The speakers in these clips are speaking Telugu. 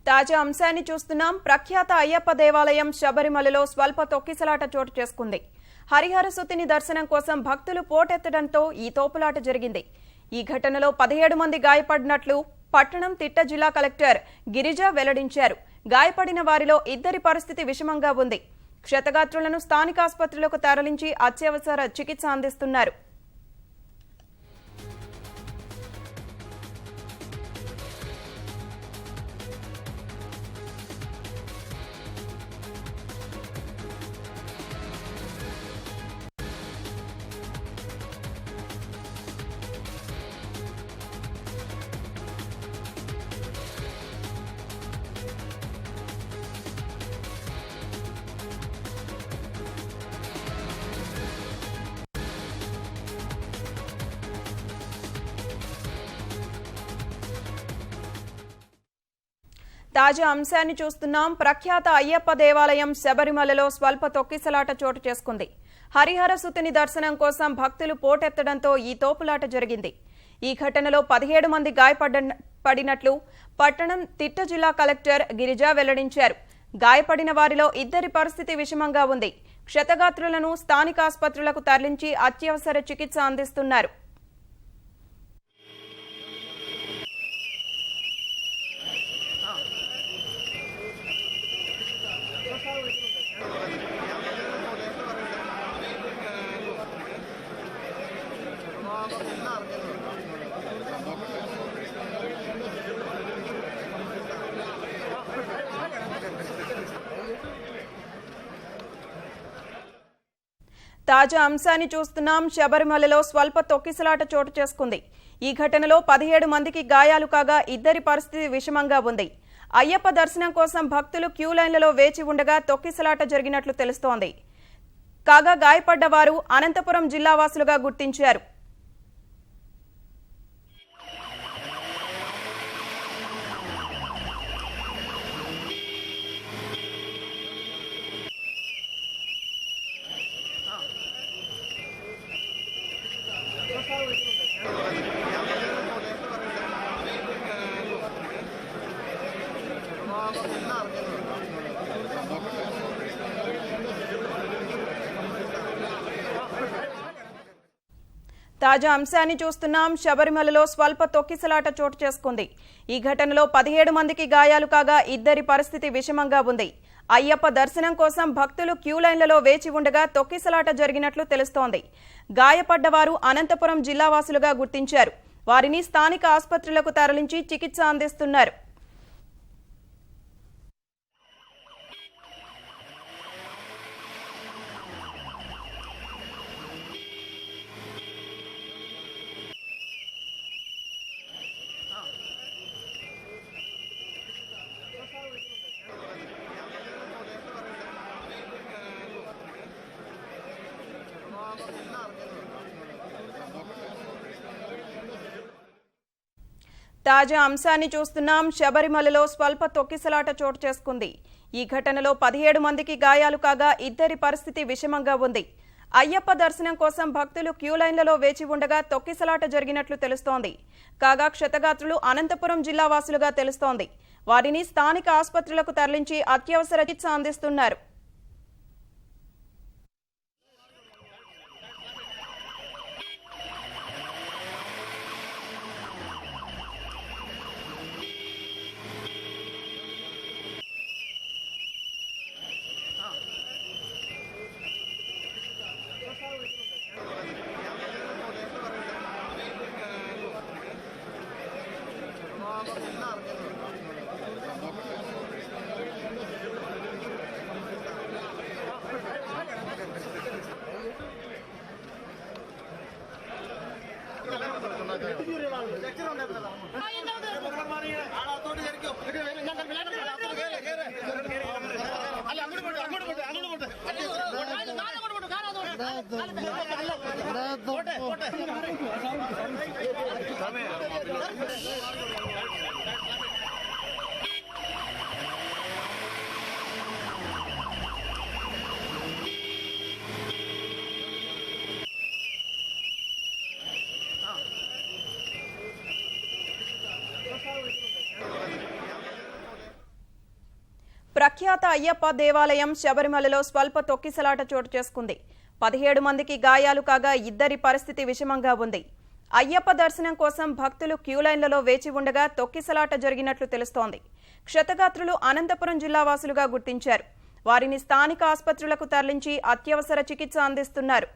తాజా అంశాన్ని చూస్తున్నాం. ప్రఖ్యాత అయ్యప్ప దేవాలయం శబరిమలలో స్వల్ప తొక్కిసలాట చోటు చేసుకుంది. హరిహర సుతిని దర్శనం కోసం భక్తులు పోటెత్తడంతో ఈ తోపులాట జరిగింది. ఈ ఘటనలో 17 మంది గాయపడినట్లు పట్టణం తిట్ట జిల్లా కలెక్టర్ గిరిజ వెల్లడించారు. గాయపడిన వారిలో 2 పరిస్థితి విషమంగా ఉంది. క్షతగాత్రులను స్థానిక ఆసుపత్రులకు తరలించి అత్యవసర చికిత్స అందిస్తున్నారు. తాజా అంశాన్ని చూస్తున్నాం. ప్రఖ్యాత అయ్యప్ప దేవాలయం శబరిమలలో స్వల్ప తొక్కిసలాట చోటు చేసుకుంది. హరిహర సుతిని దర్శనం కోసం భక్తులు పోటెత్తడంతో ఈ తోపులాట జరిగింది. ఈ ఘటనలో 17 మంది గాయపడినట్లు పట్టణం తిట్ట జిల్లా కలెక్టర్ గిరిజ వెల్లడించారు. గాయపడిన వారిలో 2 పరిస్థితి విషమంగా ఉంది. క్షతగాత్రులను స్థానిక ఆసుపత్రులకు తరలించి అత్యవసర చికిత్స అందిస్తున్నారు. తాజా అంశాన్ని చూస్తున్నాం. శబరిమలలో స్వల్ప తొక్కిసలాట చోటు చేసుకుంది. ఈ ఘటనలో 17 మందికి గాయాలు కాగా 2 పరిస్థితి విషమంగా ఉంది. అయ్యప్ప దర్శనం కోసం భక్తులు క్యూ లైన్లలో వేచి ఉండగా తొక్కిసలాట జరిగినట్లు తెలుస్తోంది. కాగా గాయపడ్డ వారు అనంతపురం జిల్లా వాసులుగా గుర్తించారు. తాజా అంశాన్ని చూస్తున్నాం. శబరిమలలో స్వల్ప తొక్కిసలాట చోటు చేసుకుంది. ఈ ఘటనలో 17 మందికి గాయాలు కాగా 2 పరిస్థితి విషమంగా ఉంది. అయ్యప్ప దర్శనం కోసం భక్తులు క్యూ లైన్లలో వేచి ఉండగా తొక్కిసలాట జరిగినట్లు తెలుస్తోంది. గాయపడ్డవారు అనంతపురం జిల్లా వాసులుగా గుర్తించారు. వారిని స్థానిక ఆసుపత్రులకు తరలించి చికిత్స అందిస్తున్నారు. తాజా అంశాన్ని చూస్తున్నాం. శబరిమలలో స్వల్ప తొక్కిసలాట చోటు చేసుకుంది. ఈ ఘటనలో 17 మందికి గాయాలు కాగా 2 పరిస్థితి విషమంగా ఉంది. అయ్యప్ప దర్శనం కోసం భక్తులు క్యూ లైన్లలో వేచి ఉండగా తొక్కిసలాట జరిగినట్లు తెలుస్తోంది. కాగా క్షతగాత్రులు అనంతపురం జిల్లా వాసులుగా తెలుస్తోంది. వారిని స్థానిక ఆసుపత్రులకు తరలించి అత్యవసర చికిత్స అందిస్తున్నారు. ప్రఖ్యాత అయ్యప్ప దేవాలయం శబరిమలలో స్వల్ప తొక్కిసలాట చోటు చేసుకుంది. 17 మందికి గాయాలు కాగా ఇద్దరి పరిస్థితి విషమంగా ఉంది. అయ్యప్ప దర్శనం కోసం భక్తులు క్యూలైన్లలో వేచి ఉండగా తొక్కిసలాట జరిగినట్లు తెలుస్తోంది. క్షతగాత్రులు అనంతపురం జిల్లా వాసులుగా గుర్తించారు. వారిని స్థానిక ఆసుపత్రులకు తరలించి అత్యవసర చికిత్స అందిస్తున్నారు.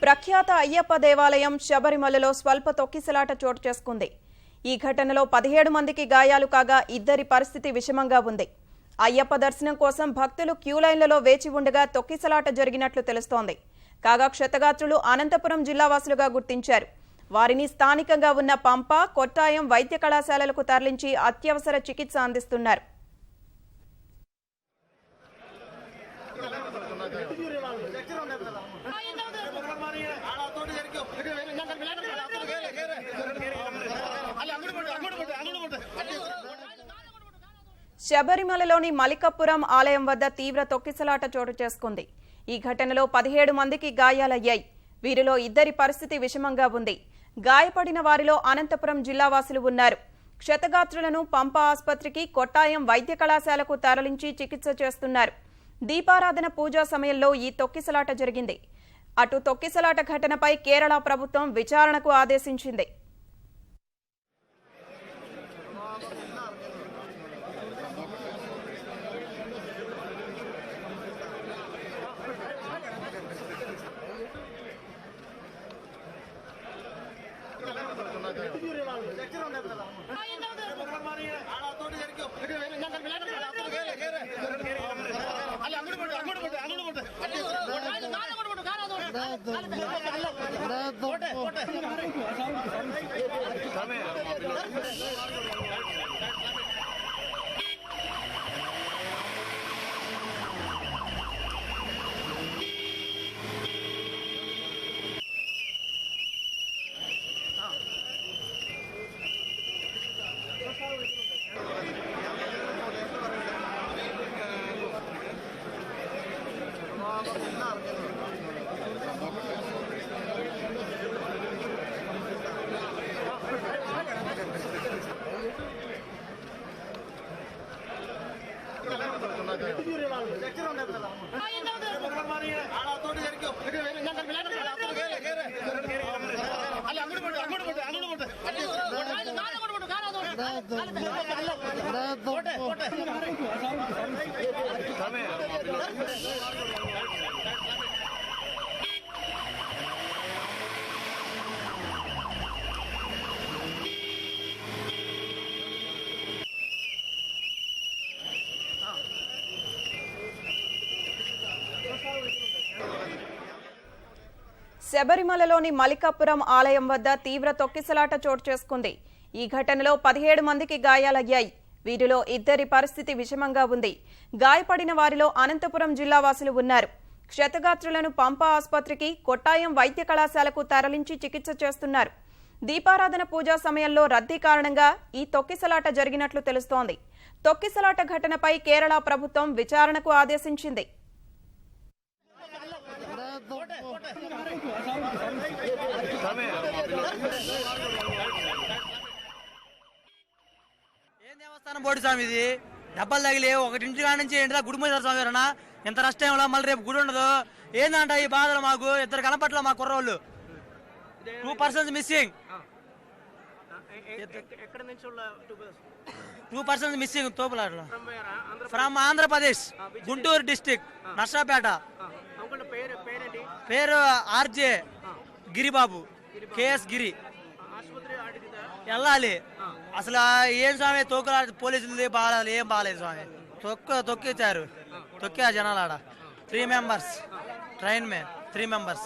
ప్రఖ్యాత అయ్యప్ప దేవాలయం శబరిమలలో స్వల్ప తొక్కిసలాట చోటు చేసుకుంది. ఈ ఘటనలో 17 మందికి గాయాలు కాగా ఇద్దరి పరిస్థితి విషమంగా ఉంది. అయ్యప్ప దర్శనం కోసం భక్తులు క్యూలైన్లలో వేచి ఉండగా తొక్కిసలాట జరిగినట్లు తెలుస్తోంది. కాగా క్షతగాత్రులు అనంతపురం జిల్లా వాసులుగా గుర్తించారు. వారిని స్థానికంగా ఉన్న పంప, కొట్టాయం వైద్య కళాశాలలకు తరలించి అత్యవసర చికిత్స అందిస్తున్నారు. శబరిమలలోని మలికపురం ఆలయం వద్ద తీవ్ర తొక్కిసలాట చోటు చేసుకుంది. ఈ ఘటనలో 17 మందికి గాయాలయ్యాయి. వీరిలో ఇద్దరి పరిస్థితి విషమంగా ఉంది. గాయపడిన వారిలో అనంతపురం జిల్లా వాసులు ఉన్నారు. క్షతగాత్రులను పంప ఆసుపత్రికి, కొట్టాయం వైద్య కళాశాలకు తరలించి చికిత్స చేస్తున్నారు. దీపారాధన పూజా సమయంలో ఈ తొక్కిసలాట జరిగింది. అటు తొక్కిసలాట ఘటనపై కేరళ ప్రభుత్వం విచారణకు ఆదేశించింది. శబరిమలలోని మలికాపురం ఆలయం వద్ద తీవ్ర తొక్కిసలాట చోటు చేసుకుంది. ఈ ఘటనలో 17 మందికి గాయాలయ్యాయి. వీరిలో ఇద్దరి పరిస్థితి విషమంగా ఉంది. గాయపడిన వారిలో అనంతపురం జిల్లా వాసులు ఉన్నారు. క్షతగాత్రులను పంప ఆసుపత్రికి, కొట్టాయం వైద్య కళాశాలకు తరలించి చికిత్స చేస్తున్నారు. దీపారాధన పూజా సమయంలో రద్దీ కారణంగా ఈ తొక్కిసలాట జరిగినట్లు తెలుస్తోంది. తొక్కిసలాట ఘటనపై కేరళ ప్రభుత్వం విచారణకు ఆదేశించింది. దేవస్థానం బోర్డు స్వామి ఇది దెబ్బలు తగిలి ఒకటింటి కాడ నుంచి ఏంటిదా గుడి మీద స్వామి ఎంత నష్టం మళ్ళీ రేపు గుడి ఉండదు. ఏందంట ఈ బాధలు మాకు ఇద్దరు కనపట్ల మా కుర్రోళ్ళు 2 persons మిస్సింగ్. ఎక్కడ నుంచి 2 persons మిస్సింగ్ తోపులాటలో ఫ్రమ్ ఆంధ్రప్రదేశ్, గుంటూరు డిస్టిక్, నర్సాపేట. పేరు ఆర్జే గిరిబాబు, కేఎస్ గిరి. వెళ్ళాలి అసలు ఏం స్వామి తోకులా పోలీసులు బాగాలేదు, ఏం బాగాలేదు స్వామి. తొక్కిచ్చారు, తొక్కా జనాలు ఆడ. 3 members ట్రైన్ మే 3 members.